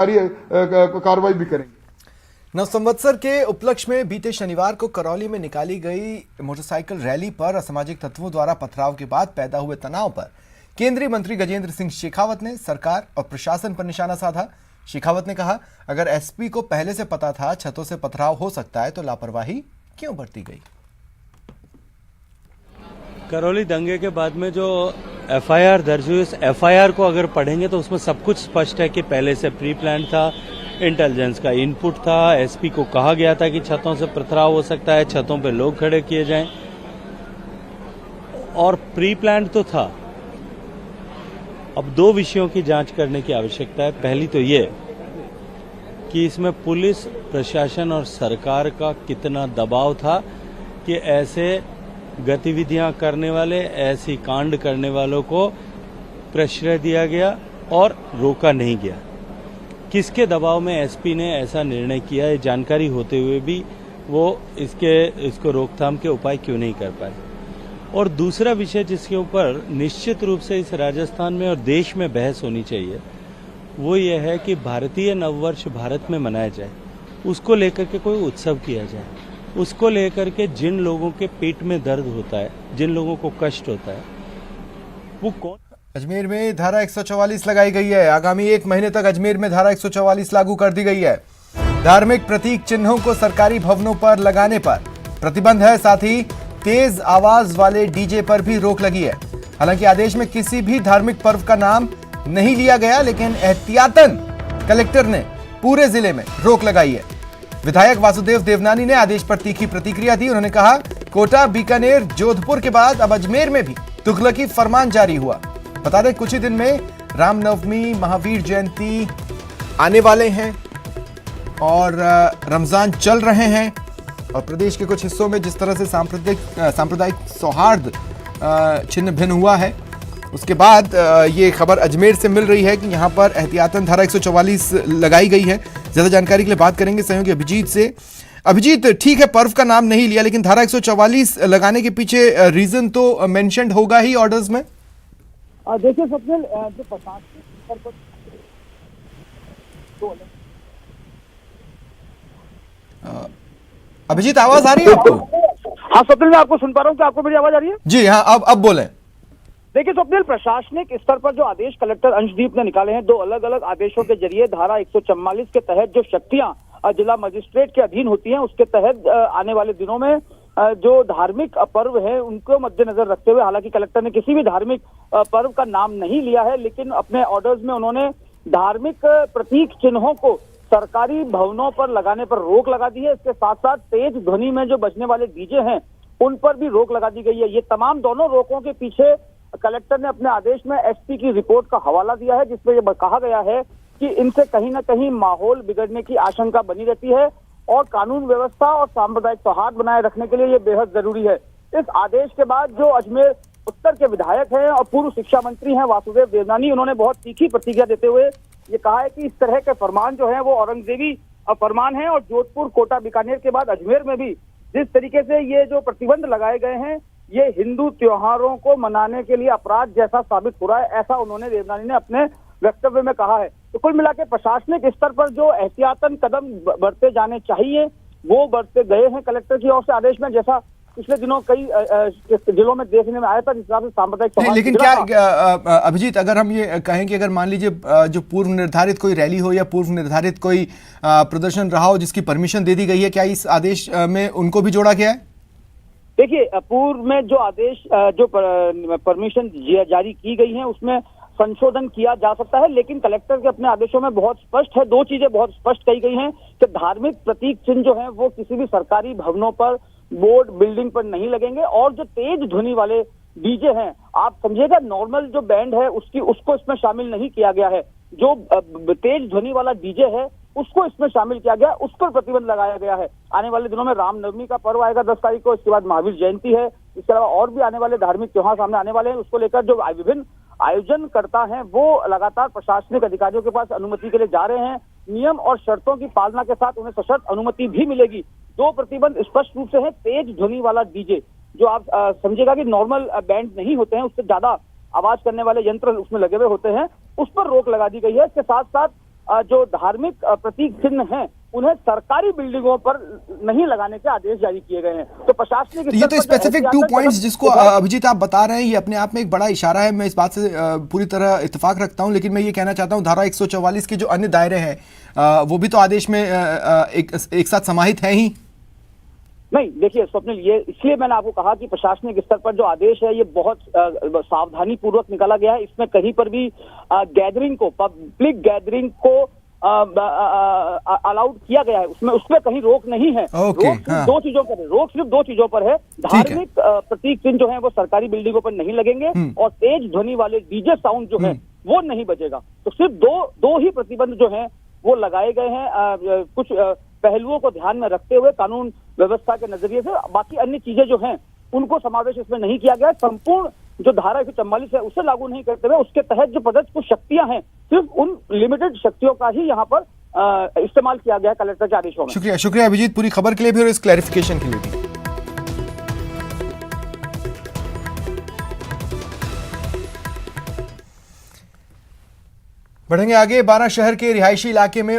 कार्रवाई भी करेंगे। नव संवत्सर के उपलक्ष्य में बीते शनिवार को करौली में निकाली गई मोटरसाइकिल रैली पर असामाजिक तत्वों द्वारा पथराव के बाद पैदा हुए तनाव पर केंद्रीय मंत्री गजेंद्र सिंह शेखावत ने सरकार और प्रशासन पर निशाना साधा। शेखावत ने कहा, अगर एसपी को पहले से पता था छतों से पथराव हो सकता है तो लापरवाही क्यों बरती गई। करौली दंगे के बाद में जो एफआईआर दर्ज हुई, उस एफआईआर को अगर पढ़ेंगे तो उसमें सब कुछ स्पष्ट है कि पहले से प्री प्लान था, इंटेलिजेंस का इनपुट था, एसपी को कहा गया था कि छतों से पथराव हो सकता है, छतों पे लोग खड़े किए जाएं, और प्री प्लान तो था। अब दो विषयों की जांच करने की आवश्यकता है। पहली तो ये कि इसमें पुलिस प्रशासन और सरकार का कितना दबाव था कि ऐसे गतिविधियां करने वाले, ऐसी कांड करने वालों को प्रश्रय दिया गया और रोका नहीं गया। किसके दबाव में एसपी ने ऐसा निर्णय किया, ये जानकारी होते हुए भी वो इसको रोकथाम के उपाय क्यों नहीं कर पाए। और दूसरा विषय जिसके ऊपर निश्चित रूप से इस राजस्थान में और देश में बहस होनी चाहिए, वो ये है कि भारतीय नववर्ष भारत में मनाया जाए, उसको लेकर के कोई उत्सव किया जाए, उसको लेकर के जिन लोगों के पेट में दर्द होता है, जिन लोगों को कष्ट होता है, वो कौन। अजमेर में धारा 144 लगाई गई है। आगामी 1 महीने तक अजमेर में धारा 144 लागू कर दी गई है। धार्मिक प्रतीक चिन्हों को सरकारी भवनों पर लगाने पर प्रतिबंध है, साथ ही तेज आवाज वाले डीजे पर भी रोक लगी है। हालांकि आदेश में किसी भी धार्मिक पर्व का नाम नहीं लिया गया, लेकिन एहतियातन कलेक्टर ने पूरे जिले में रोक लगाई है। विधायक वासुदेव देवनानी ने आदेश पर तीखी प्रतिक्रिया दी। उन्होंने कहा, कोटा, बीकानेर, जोधपुर के बाद अब अजमेर में भी तुगलकी फरमान जारी हुआ। बता दें, कुछ ही दिन में रामनवमी, महावीर जयंती आने वाले हैं और रमजान चल रहे हैं, और प्रदेश के कुछ हिस्सों में जिस तरह से सांप्रदायिक सौहार्द छिन्न भिन्न हुआ है, उसके बाद ये खबर अजमेर से मिल रही है कि यहां पर एहतियातन धारा 144 लगाई गई है। ज्यादा जानकारी के लिए बात करेंगे सहयोगी अभिजीत से। अभिजीत, ठीक है, पर्व का नाम नहीं लिया, लेकिन धारा 144 लगाने के पीछे रीजन तो मेंशन्ड होगा ही ऑर्डर्स में। देखिए स्वप्निल, जो प्रशासनिक स्तर पर अभिजीत, आवाज आ रही है आपको? हाँ स्वप्निल, मैं आपको सुन पा रहा हूँ। क्या आपको मेरी आवाज आ रही है? जी हाँ, अब बोलें। देखिए स्वप्निल, प्रशासनिक स्तर पर जो आदेश कलेक्टर अंशदीप ने निकाले हैं, 2 अलग अलग आदेशों के जरिए धारा 144 के तहत जो शक्तियां जिला मजिस्ट्रेट के अधीन होती हैं, उसके तहत आने वाले दिनों में जो धार्मिक पर्व है उनको मद्देनजर रखते हुए, हालांकि कलेक्टर ने किसी भी धार्मिक पर्व का नाम नहीं लिया है, लेकिन अपने ऑर्डर्स में उन्होंने धार्मिक प्रतीक चिन्हों को सरकारी भवनों पर लगाने पर रोक लगा दी है। इसके साथ साथ तेज ध्वनि में जो बजने वाले डीजे हैं उन पर भी रोक लगा दी गई है। ये तमाम दोनों रोकों के पीछे कलेक्टर ने अपने आदेश में एसपी की रिपोर्ट का हवाला दिया है, जिसमें यह कहा गया है कि इनसे कहीं ना कहीं माहौल बिगड़ने की आशंका बनी रहती है और कानून व्यवस्था और सांप्रदायिक सौहार्द बनाए रखने के लिए ये बेहद जरूरी है। इस आदेश के बाद जो अजमेर उत्तर के विधायक हैं और पूर्व शिक्षा मंत्री हैं वासुदेव देवनानी, उन्होंने बहुत तीखी प्रतिक्रिया देते हुए ये कहा है कि इस तरह के फरमान जो है वो औरंगजेबी फरमान है, और जोधपुर, कोटा, बीकानेर के बाद अजमेर में भी जिस तरीके से ये जो प्रतिबंध लगाए गए हैं, ये हिंदू त्योहारों को मनाने के लिए अपराध जैसा साबित हो रहा है, ऐसा उन्होंने देवनानी ने अपने वक्तव्य में कहा है। तो कुल मिलाकर प्रशासनिक स्तर पर जो एहतियातन कदम बरते जाने चाहिए वो बरते गए हैं कलेक्टर की ओर से आदेश में, जैसा पिछले दिनों कई जिलों में देखने में आया था, जिस हिसाब से सांप्रदायिक सौहार्द। लेकिन क्या अभिजीत, अगर हम ये कहें कि अगर मान लीजिए जो पूर्व निर्धारित कोई रैली हो या पूर्व निर्धारित कोई प्रदर्शन रहा हो जिसकी परमिशन दे दी गई है, क्या इस आदेश में उनको भी जोड़ा गया है? देखिए, पूर्व में जो आदेश जो परमिशन जारी की गई है उसमें संशोधन किया जा सकता है, लेकिन कलेक्टर के अपने आदेशों में बहुत स्पष्ट है, 2 चीजें बहुत स्पष्ट कही गई हैं कि धार्मिक प्रतीक चिन्ह जो है वो किसी भी सरकारी भवनों पर, बोर्ड, बिल्डिंग पर नहीं लगेंगे, और जो तेज ध्वनि वाले डीजे हैं, आप समझिएगा नॉर्मल जो बैंड है उसको इसमें शामिल नहीं किया गया है, जो तेज ध्वनि वाला डीजे है उसको इसमें शामिल किया गया, उस पर प्रतिबंध लगाया गया है। आने वाले दिनों में रामनवमी का पर्व आएगा 10 तारीख को, इसके बाद महावीर जयंती है, इसके अलावा और भी आने वाले धार्मिक त्योहार सामने आने वाले हैं, उसको लेकर जो विभिन्न आयोजन करता है वो लगातार प्रशासनिक अधिकारियों के पास अनुमति के लिए जा रहे हैं। नियम और शर्तों की पालना के साथ उन्हें सशर्त अनुमति भी मिलेगी। 2 प्रतिबंध स्पष्ट रूप से है, तेज ध्वनि वाला डीजे जो आप समझिएगा कि नॉर्मल बैंड नहीं होते हैं, उससे ज्यादा आवाज करने वाले यंत्र उसमें लगे हुए होते हैं, उस पर रोक लगा दी गई है। इसके साथ साथ जो धार्मिक प्रतीक चिन्ह हैं उन्हें सरकारी बिल्डिंगों पर नहीं लगाने के आदेश जारी किए गए हैं। तो प्रशासनिक तो ये तो स्पेसिफिक 2 पॉइंट्स जिसको अभिजीत आप बता रहे हैं, ये अपने आप में एक बड़ा इशारा है। मैं इस बात से पूरी तरह इत्तेफाक रखता हूं, लेकिन मैं ये कहना चाहता हूं धारा 144 के जो अन्य दायरे हैं वो भी तो आदेश में एक साथ समाहित हैं ही। नहीं, देखिए स्वप्निल, ये इसलिए मैंने आपको कहा कि प्रशासनिक स्तर पर जो आदेश है ये बहुत सावधानी पूर्वक निकाला गया है। इसमें कहीं पर भी गैदरिंग को, पब्लिक गैदरिंग को अलाउड किया गया है, उसमें कहीं रोक नहीं है। रोक सिर्फ दो चीजों पर है, धार्मिक प्रतीक चिन्ह जो है वो सरकारी बिल्डिंगों पर नहीं लगेंगे और तेज ध्वनि वाले डीजे साउंड जो है वो नहीं बजेगा। तो सिर्फ दो ही प्रतिबंध जो है वो लगाए गए हैं, कुछ पहलुओं को ध्यान में रखते हुए कानून व्यवस्था के नजरिए से। बाकी अन्य चीजें जो हैं उनको समावेश इसमें नहीं किया गया। संपूर्ण जो धारा 144 है उसे लागू नहीं करते हुए उसके तहत जो प्रदत्त कुछ शक्तियां हैं सिर्फ उन लिमिटेड शक्तियों का ही यहाँ पर इस्तेमाल किया गया कलेक्टर के आदेशों में। शुक्रिया अभिजीत, पूरी खबर के लिए भी और इस क्लैरिफिकेशन के लिए भी। बढ़ेंगे आगे। 12 शहर के रिहायशी इलाके में